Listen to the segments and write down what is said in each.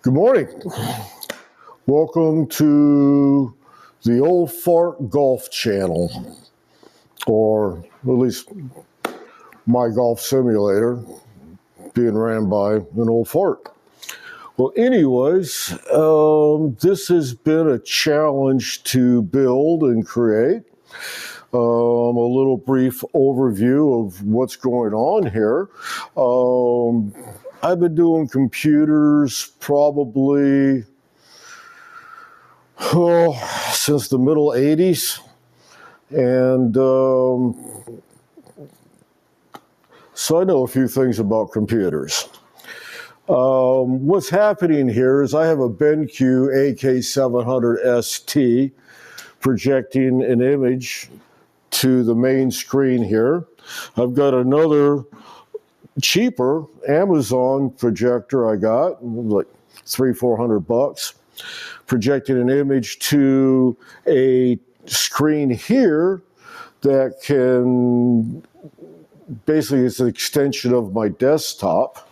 Good morning. Welcome to the Old Fart Golf Channel, or at least my golf simulator being ran by an old fart. Well, anyways, this has been a challenge to build and create. A little brief overview of what's going on here. I've been doing computers probably since the middle 80s. And so I know a few things about computers. What's happening here is I have a BenQ AK700 ST projecting an image to the main screen here. I've got another cheaper Amazon projector I got, like $300-400, projecting an image to a screen here that can, basically it's an extension of my desktop,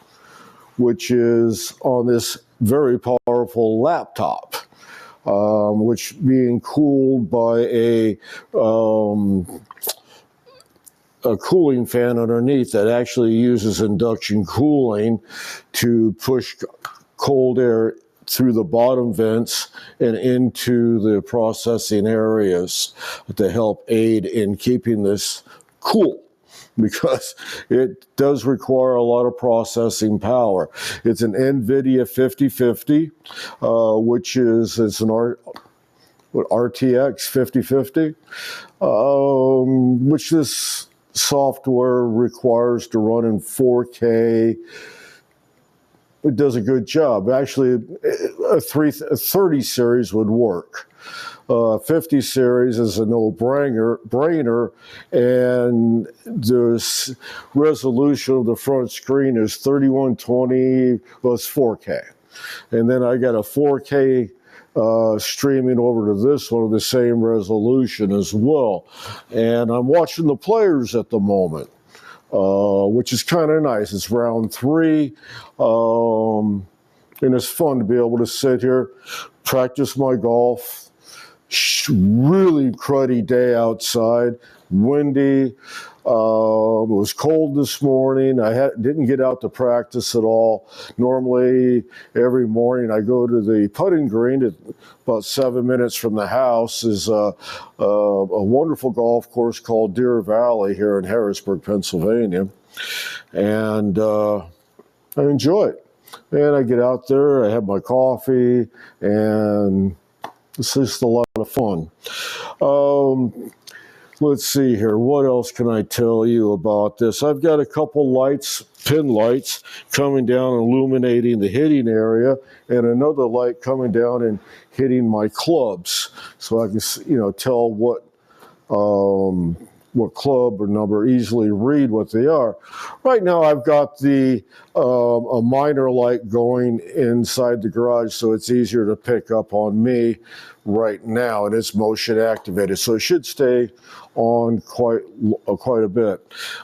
which is on this very powerful laptop, which being cooled by a cooling fan underneath that actually uses induction cooling to push cold air through the bottom vents and into the processing areas to help aid in keeping this cool, because it does require a lot of processing power. It's an NVIDIA 5050, which is an RTX 5050, which this software requires to run in 4K. It does a good job. Actually, a 30 series would work. 50 series is a no-brainer, and the resolution of the front screen is 3120, well, it's 4K. And then I got a 4K streaming over to this one of the same resolution as well. And I'm watching the players at the moment, which is kind of nice. It's round 3, and it's fun to be able to sit here, practice my golf. Really cruddy day outside, windy. It was cold this morning. I didn't get out to practice at all. Normally, every morning I go to the putting green at about 7 minutes from the house. Is a wonderful golf course called Deer Valley here in Harrisburg, Pennsylvania. And I enjoy it. And I get out there, I have my coffee, and it's just a lot of fun. Let's see here. What else can I tell you about this? I've got a couple lights, pin lights, coming down and illuminating the hitting area, and another light coming down and hitting my clubs, so I can, tell what club or number, easily read what they are. Right now I've got a minor light going inside the garage, so it's easier to pick up on me right now, and it's motion activated, so it should stay on quite a bit.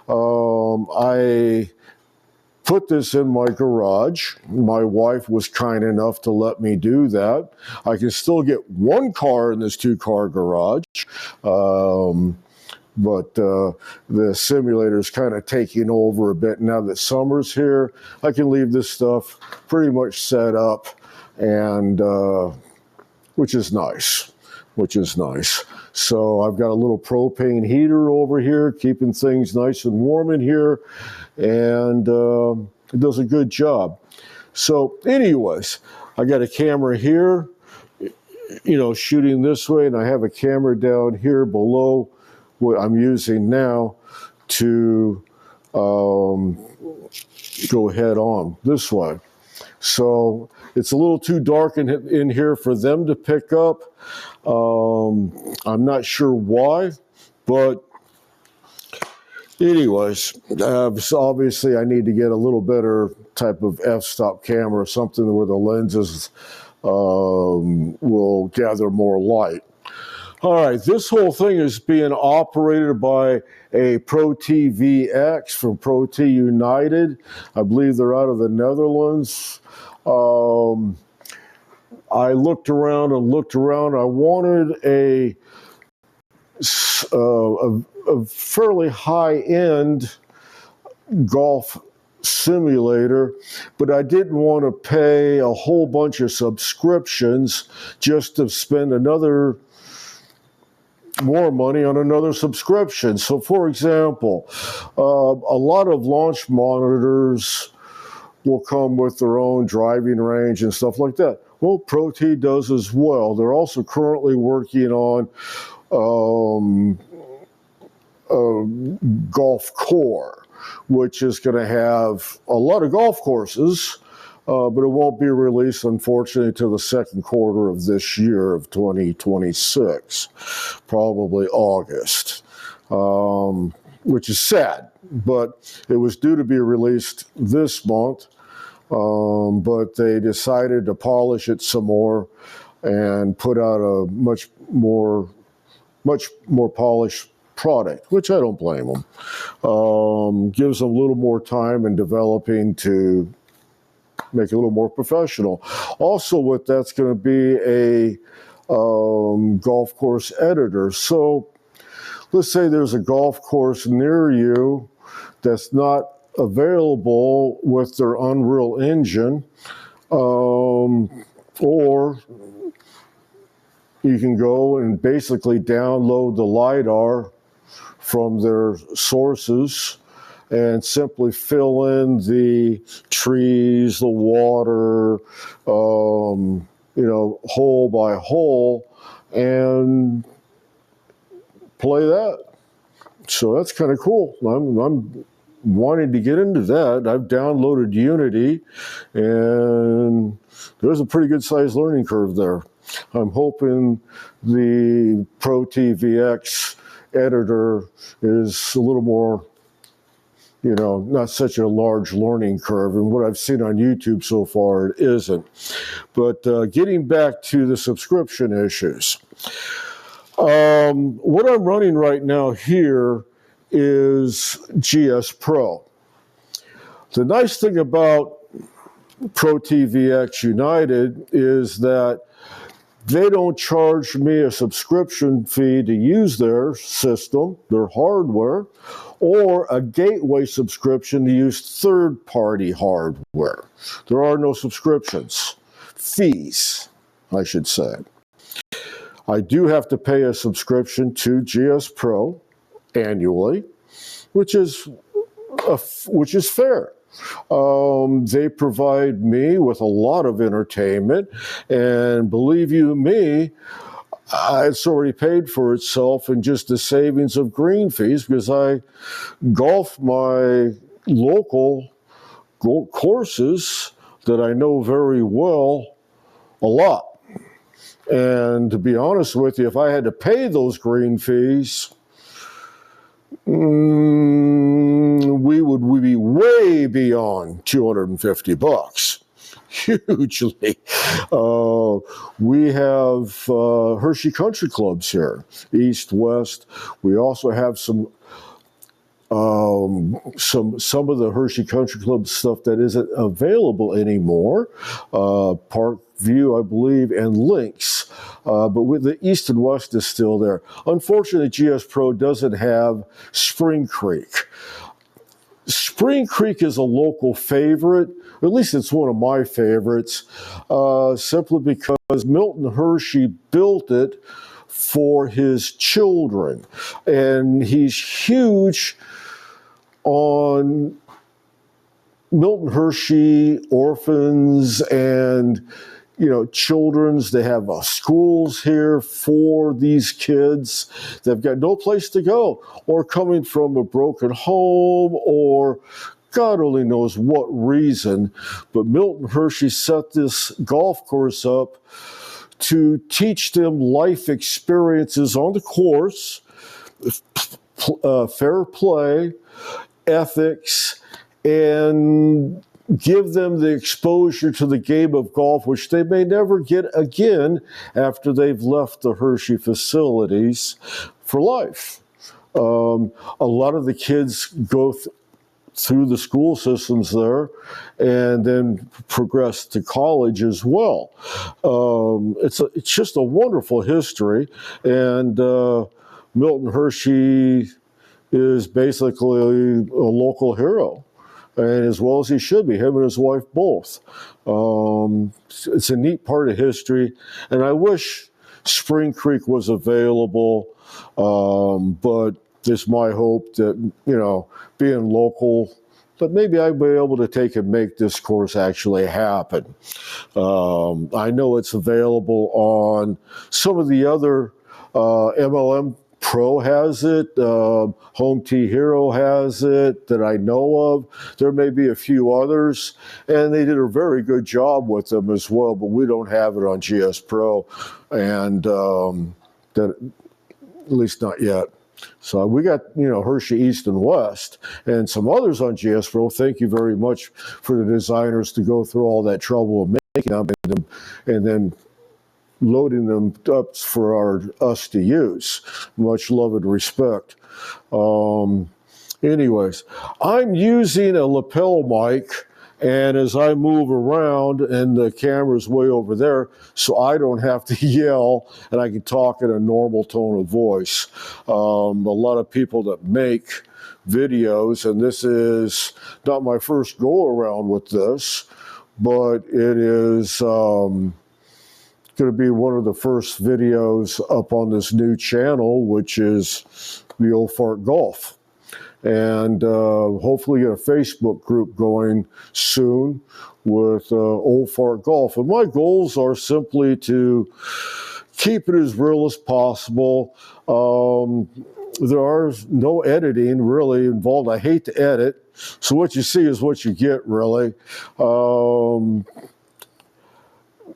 I put this in my garage. My wife was kind enough to let me do that. I can still get one car in this 2-car garage. But the simulator is kind of taking over a bit now that summer's here. I can leave this stuff pretty much set up, and which is nice. So I've got a little propane heater over here, keeping things nice and warm in here, and it does a good job. So anyways, I got a camera here, shooting this way, and I have a camera down here below what I'm using now to go head on this way. So it's a little too dark in here for them to pick up. I'm not sure why, but anyways, so obviously I need to get a little better type of f-stop camera, something where the lenses will gather more light. All right, this whole thing is being operated by a Pro TV X from Pro T United. I believe they're out of the Netherlands. I looked around and looked around. I wanted a fairly high-end golf simulator, but I didn't want to pay a whole bunch of subscriptions just to spend more money on another subscription. So, for example, a lot of launch monitors will come with their own driving range and stuff like that. Well, Pro-T does as well. They're also currently working on Golf Core, which is going to have a lot of golf courses, but it won't be released, unfortunately, until the second quarter of this year of 2026, probably August, which is sad. But it was due to be released this month, but they decided to polish it some more and put out a much more polished product, which I don't blame them. Gives them a little more time in developing to make it a little more professional. Also, what that's going to be a golf course editor. So let's say there's a golf course near you that's not available with their Unreal Engine, or you can go and basically download the LiDAR from their sources and simply fill in the trees, the water, hole by hole, and play that. So that's kind of cool. I'm wanting to get into that. I've downloaded Unity, and there's a pretty good sized learning curve there. I'm hoping the Pro-T VX editor is a little more, not such a large learning curve. And what I've seen on YouTube so far, it isn't. But getting back to the subscription issues, what I'm running right now here is GS Pro. The nice thing about Pro-T VX United is that they don't charge me a subscription fee to use their system, their hardware, or a gateway subscription to use third-party hardware. There are no fees, I should say. I do have to pay a subscription to GS Pro annually, which is fair. They provide me with a lot of entertainment, and believe you me, it's already paid for itself in just the savings of green fees, because I golf my local courses that I know very well a lot. And to be honest with you, if I had to pay those green fees, we'd be way beyond $250, hugely. We have Hershey Country Clubs here, east, west. We also have some of the Hershey Country Club stuff that isn't available anymore. Park View, I believe, and Links. But with the East and West is still there. Unfortunately, GS Pro doesn't have Spring Creek. Spring Creek is a local favorite. At least it's one of my favorites, simply because Milton Hershey built it for his children. And he's huge on Milton Hershey orphans and children's. They have schools here for these kids. They've got no place to go, or coming from a broken home, or God only knows what reason. But Milton Hershey set this golf course up to teach them life experiences on the course, fair play, ethics, and give them the exposure to the game of golf, which they may never get again after they've left the Hershey facilities for life. A lot of the kids go through the school systems there, and then progressed to college as well. It's just a wonderful history, and Milton Hershey is basically a local hero, and as well as he should be, him and his wife both. It's a neat part of history, and I wish Spring Creek was available, but it's my hope that, being local, that maybe I'd be able to take and make this course actually happen. I know it's available on some of the other MLM Pro has it, Home Tee Hero has it that I know of. There may be a few others, and they did a very good job with them as well, but we don't have it on GS Pro, and that, at least not yet. So we got, Hershey East and West and some others on GS Pro. Thank you very much for the designers to go through all that trouble of making them and then loading them up for us to use. Much love and respect. Anyways, I'm using a lapel mic, and as I move around, and the camera's way over there, so I don't have to yell, and I can talk in a normal tone of voice. A lot of people that make videos, and this is not my first go around with this, but it is going to be one of the first videos up on this new channel, which is the Old Fart Golf. And hopefully get a Facebook group going soon with Old Fart Golf. And my goals are simply to keep it as real as possible. There are no editing really involved. I hate to edit, so what you see is what you get, really.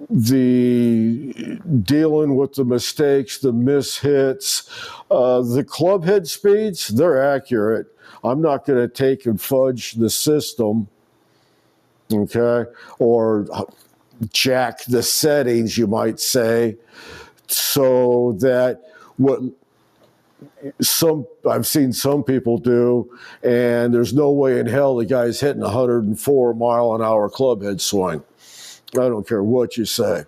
The dealing with the mistakes, the mishits, the club head speeds, they're accurate. I'm not going to take and fudge the system, okay, or jack the settings, you might say, so that what I've seen some people do, and there's no way in hell the guy's hitting 104 mile an hour club head swing. I don't care what you say.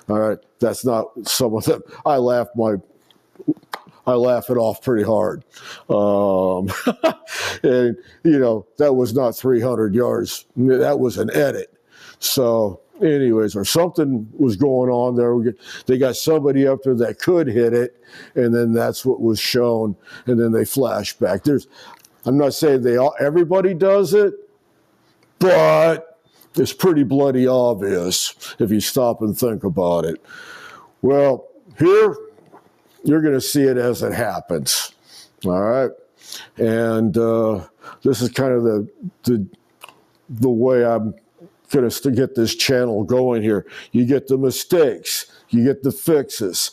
All right, that's not some of them. I laugh it off pretty hard. And, that was not 300 yards. That was an edit. So anyways, or something was going on there. They got somebody up there that could hit it, and then that's what was shown, and then they flash back. I'm not saying everybody does it, but it's pretty bloody obvious if you stop and think about it. Well, here, you're going to see it as it happens. All right? And this is kind of the way I'm going to get this channel going here. You get the mistakes. You get the fixes.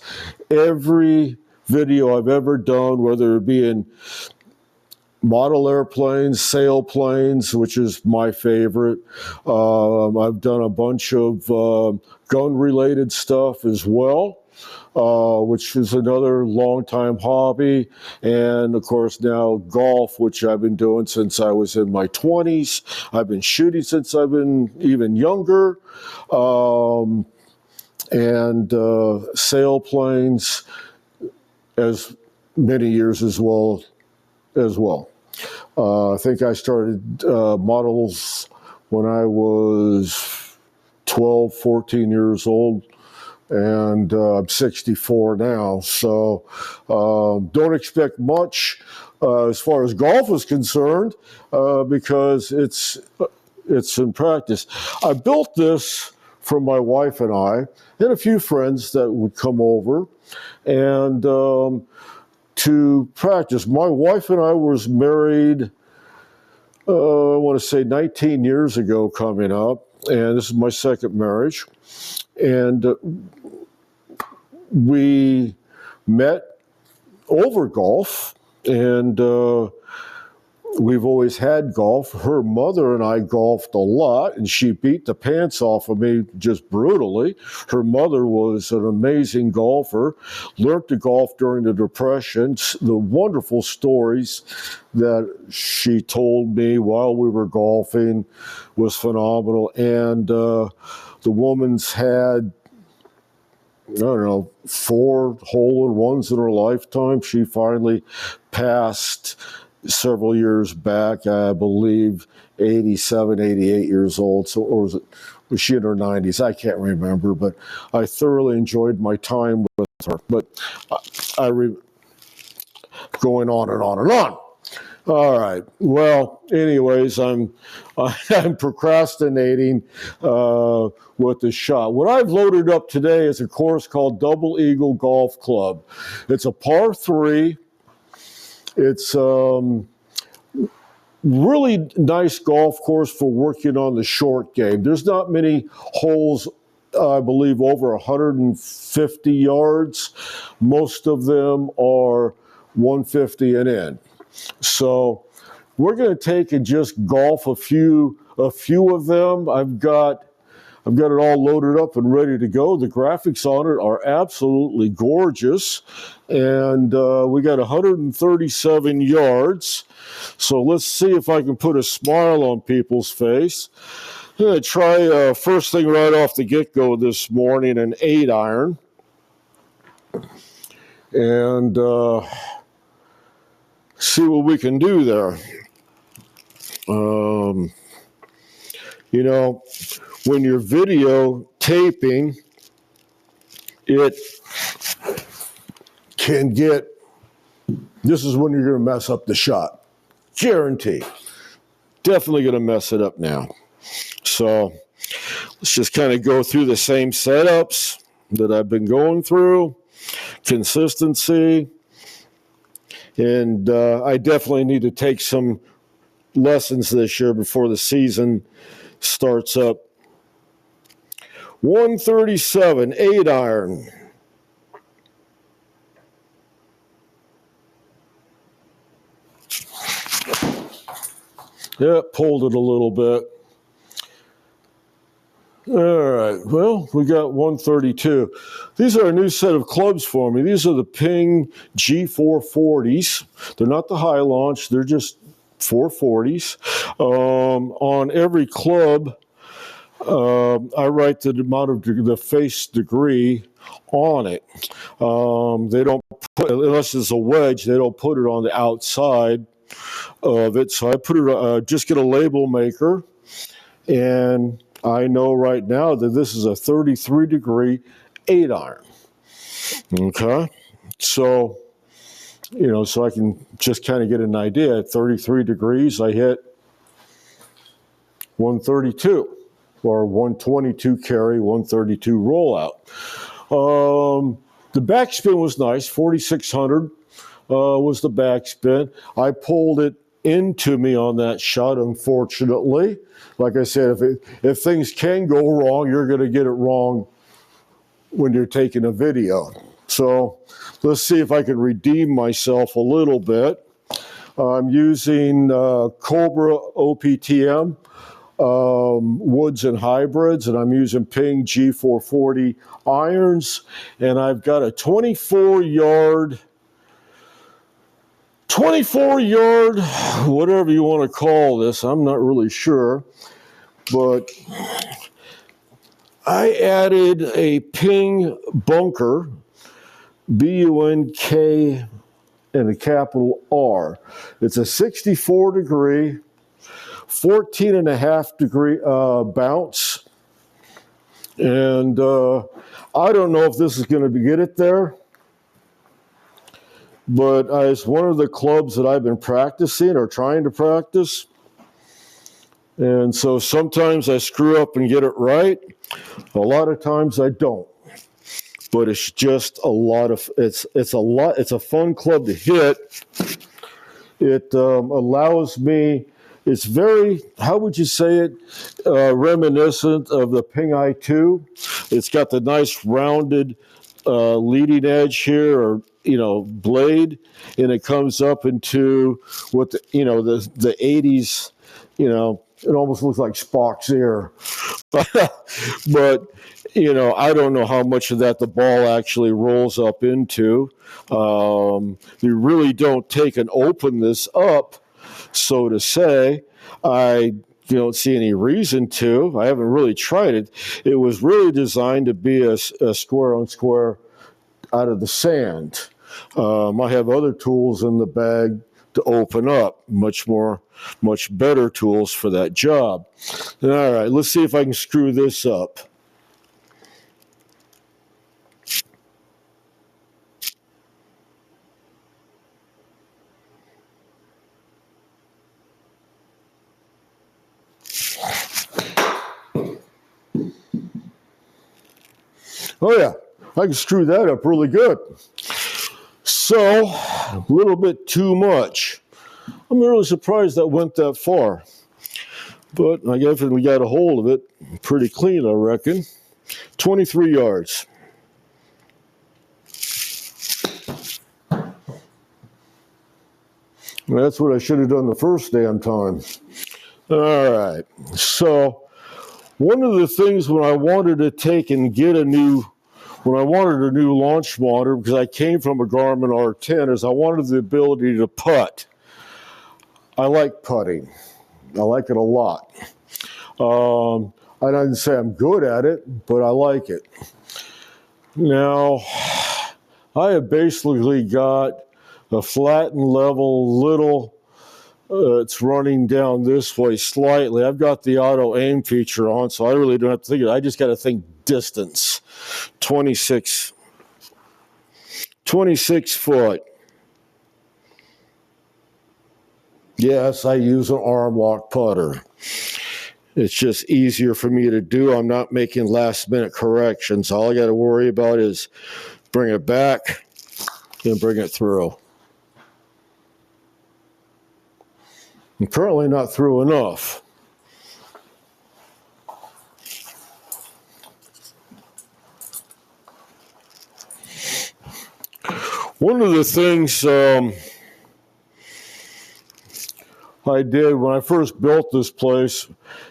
Every video I've ever done, whether it be in model airplanes, sailplanes, which is my favorite. I've done a bunch of gun-related stuff as well, which is another long-time hobby. And, of course, now golf, which I've been doing since I was in my 20s. I've been shooting since I've been even younger. And sailplanes as many years as well. I think I started models when I was 12, 14 years old, and I'm 64 now. So don't expect much as far as golf is concerned because it's in practice. I built this for my wife and I and a few friends that would come over, and to practice. My wife and I was married, I want to say 19 years ago coming up, and this is my second marriage. And we met over golf, and we've always had golf. Her mother and I golfed a lot, and she beat the pants off of me just brutally. Her mother was an amazing golfer, learned to golf during the Depression. The wonderful stories that she told me while we were golfing was phenomenal. And the woman's had, I don't know, 4 hole-in-ones in her lifetime. She finally passed several years back, I believe 87, 88 years old. So, or was she in her 90s? I can't remember, but I thoroughly enjoyed my time with her. But going on and on and on. All right. Well, anyways, I'm procrastinating with the shot. What I've loaded up today is a course called Double Eagle Golf Club. It's a par 3. It's really nice golf course for working on the short game. There's not many holes, I believe, over 150 yards. Most of them are 150 and in. So we're going to take and just golf a few of them. I've got it all loaded up and ready to go. The graphics on it are absolutely gorgeous. And we got 137 yards. So let's see if I can put a smile on people's face. I'm going to try first thing right off the get-go this morning, an 8-iron. And see what we can do there. You know, when you're videotaping, it can get, this is when you're going to mess up the shot. Guarantee. Definitely going to mess it up now. So let's just kind of go through the same setups that I've been going through. Consistency. And I definitely need to take some lessons this year before the season starts up. 137, 8-iron. Yeah, pulled it a little bit. All right, well, we got 132. These are a new set of clubs for me. These are the Ping G440s. They're not the high launch, they're just 440s. On every club, I write the amount of the face degree on it. They don't put, unless it's a wedge, they don't put it on the outside of it. So I put it, just get a label maker, and I know right now that this is a 33 degree 8-iron. Okay. So, you know, so I can just kind of get an idea. At 33 degrees, I hit 132 or 122 carry, 132 rollout. The backspin was nice. 4,600 was the backspin. I pulled it into me on that shot, unfortunately. Like I said, if things can go wrong, you're going to get it wrong when you're taking a video. So let's see if I can redeem myself a little bit. I'm using Cobra OPTM, woods and hybrids, and I'm using Ping G440 irons, and I've got a 24 yard, whatever you want to call this, I'm not really sure, but I added a Ping bunker, B-U-N-K and a capital R. It's a 64 degree, 14 and a half degree bounce. And I don't know if this is going to get it there, but it's one of the clubs that I've been practicing or trying to practice. And so sometimes I screw up and get it right. A lot of times I don't. But it's just a lot of, it's a fun club to hit. It allows me, it's very, how would you say it, reminiscent of the Ping I2. It's got the nice rounded leading edge here, or blade, and it comes up into what the 80s, it almost looks like Spock's ear. But I don't know how much of that the ball actually rolls up into. You really don't take and open this up, so to say. I don't see any reason to. I haven't really tried it. It was really designed to be a square on square out of the sand. I have other tools in the bag to open up, much better tools for that job. All right, let's see if I can screw this up. Oh yeah, I can screw that up really good. So, a little bit too much. I'm really surprised that went that far. But I guess we got a hold of it pretty clean, I reckon. 23 yards. That's what I should have done the first damn time. All right. So, one of the things when I wanted to take and get when I wanted a new launch monitor, because I came from a Garmin R10, is I wanted the ability to putt. I like putting. I like it a lot. I didn't say I'm good at it, but I like it. Now, I have basically got a flat and level little, it's running down this way slightly. I've got the auto aim feature on, so I really don't have to think of it. I just got to think distance. 26 foot. Yes, I use an arm lock putter. It's just easier for me to do. I'm not making last minute corrections. All I got to worry about is bring it back and bring it through. I'm currently not through enough. One of the things I did when I first built this place,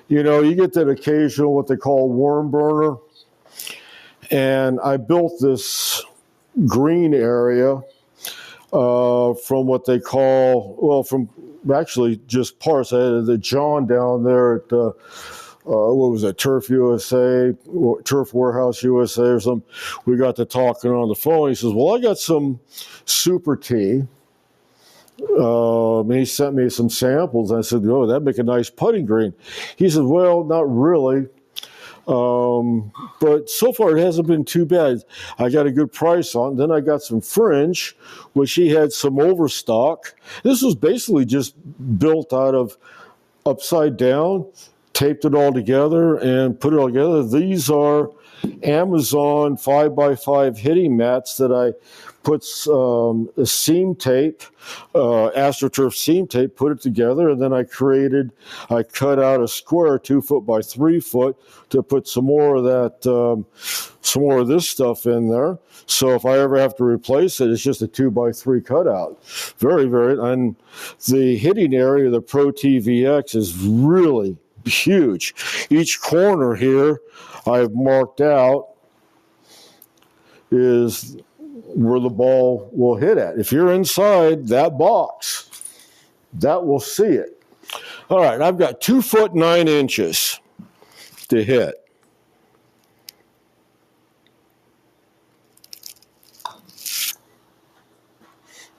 you get that occasional what they call worm burner. And I built this green area from what they call, from actually just parts. I had the John down there at, what was it, Turf USA, Turf Warehouse USA or something. We got to talking on the phone. He says, well, I got some Super T. And he sent me some samples. I said, oh, that'd make a nice putting green. He said, well, not really. But so far it hasn't been too bad. I got a good price on it. Then I got some fringe, which he had some overstock. This was basically just built out of upside down, taped it all together and put it all together. These are Amazon 5x5 hitting mats that I put a seam tape, AstroTurf seam tape, put it together, and then I cut out a square 2 foot by 3 foot to put some more of this stuff in there. So if I ever have to replace it, it's just a 2x3 cutout. Very, very, and the hitting area of the Pro TVX is really huge. Each corner here I've marked out is where the ball will hit at. If you're inside that box, that will see it. All right, I've got 2 foot 9 inches to hit.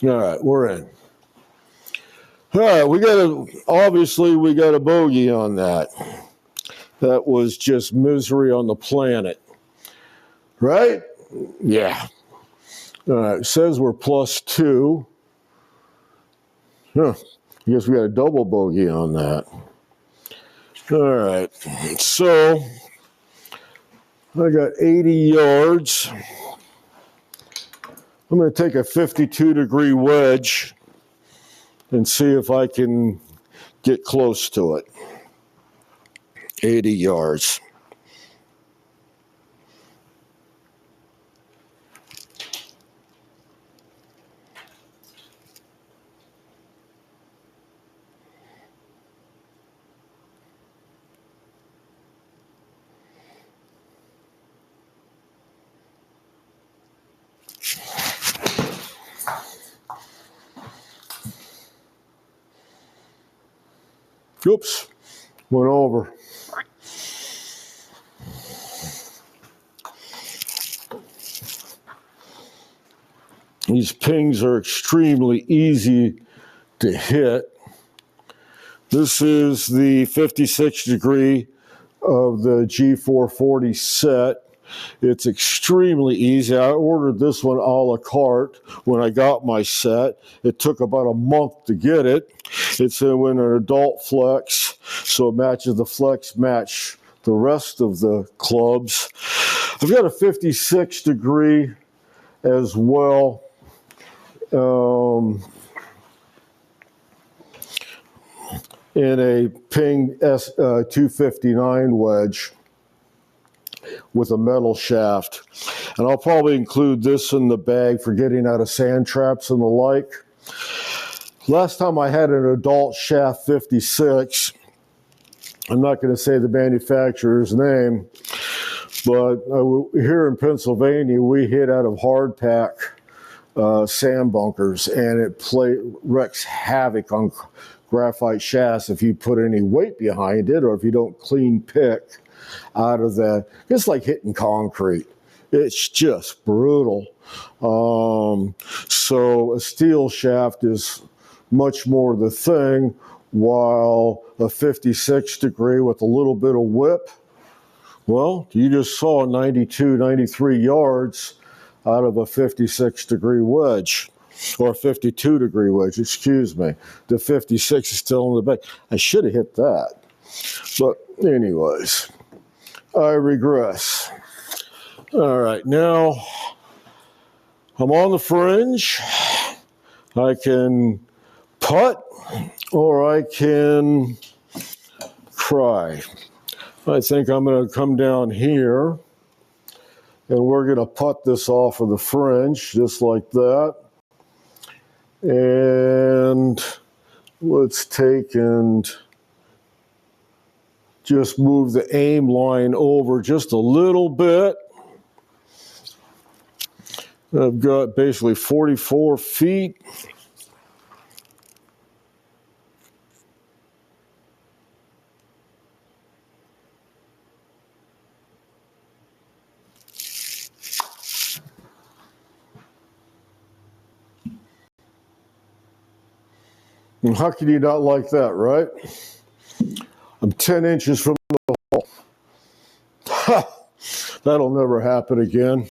All right, we're in. All right, we got a bogey on that. That was just misery on the planet. Right? Yeah. All right, it says we're +2. Huh. I guess we got a double bogey on that. All right, so I got 80 yards. I'm going to take a 52-degree wedge and see if I can get close to it. 80 yards. Oops, went over. These pings are extremely easy to hit. This is the 56 degree of the G440 set. It's extremely easy. I ordered this one a la carte when I got my set. It took about a month to get it. It's in an adult flex, so it matches the flex match the rest of the clubs. I've got a 56 degree as well. In a Ping S259 wedge with a metal shaft. And I'll probably include this in the bag for getting out of sand traps and the like. Last time I had an adult shaft 56, I'm not going to say the manufacturer's name, but here in Pennsylvania, we hit out of hardpack sand bunkers, and it wreaks havoc on graphite shafts if you put any weight behind it or if you don't clean pick out of that. It's like hitting concrete. It's just brutal. So a steel shaft is much more the thing, while a 56 degree with a little bit of whip, well, you just saw 92, 93 yards out of a 56 degree wedge. Or a 52 degree wedge, excuse me. The 56 is still in the back. I should have hit that. But anyways, I regress. All right, now I'm on the fringe. I can putt or I can cry. I think I'm going to come down here and we're going to putt this off of the fringe just like that. And let's take and just move the aim line over just a little bit. I've got basically 44 feet. And how can you not like that, right? I'm 10 inches from the hole. Ha! That'll never happen again.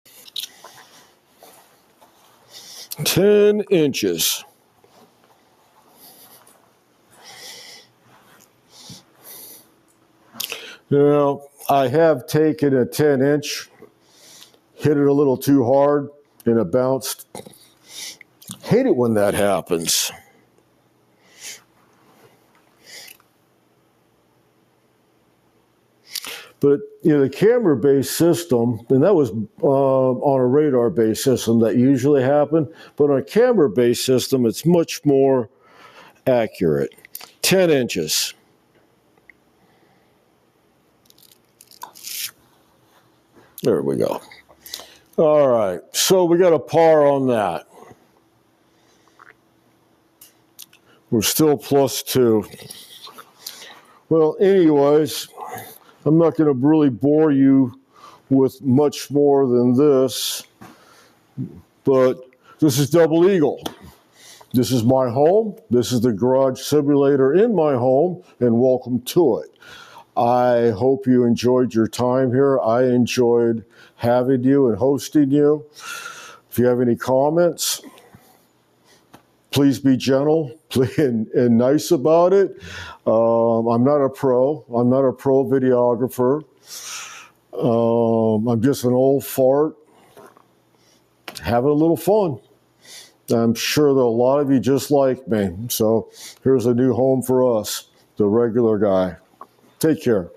10 inches. Now, I have taken a 10-inch, hit it a little too hard, and it bounced. Hate it when that happens. But the camera-based system, and that was on a radar-based system that usually happened, but on a camera-based system, it's much more accurate. 10 inches. There we go. All right, so we got a par on that. We're still +2. Well, anyways, I'm not going to really bore you with much more than this, but this is Double Eagle. This is my home. This is the garage simulator in my home, and welcome to it. I hope you enjoyed your time here. I enjoyed having you and hosting you. If you have any comments, please be gentle and nice about it. I'm not a pro. I'm not a pro videographer. I'm just an old fart having a little fun. I'm sure that a lot of you just like me. So here's a new home for us, the regular guy. Take care.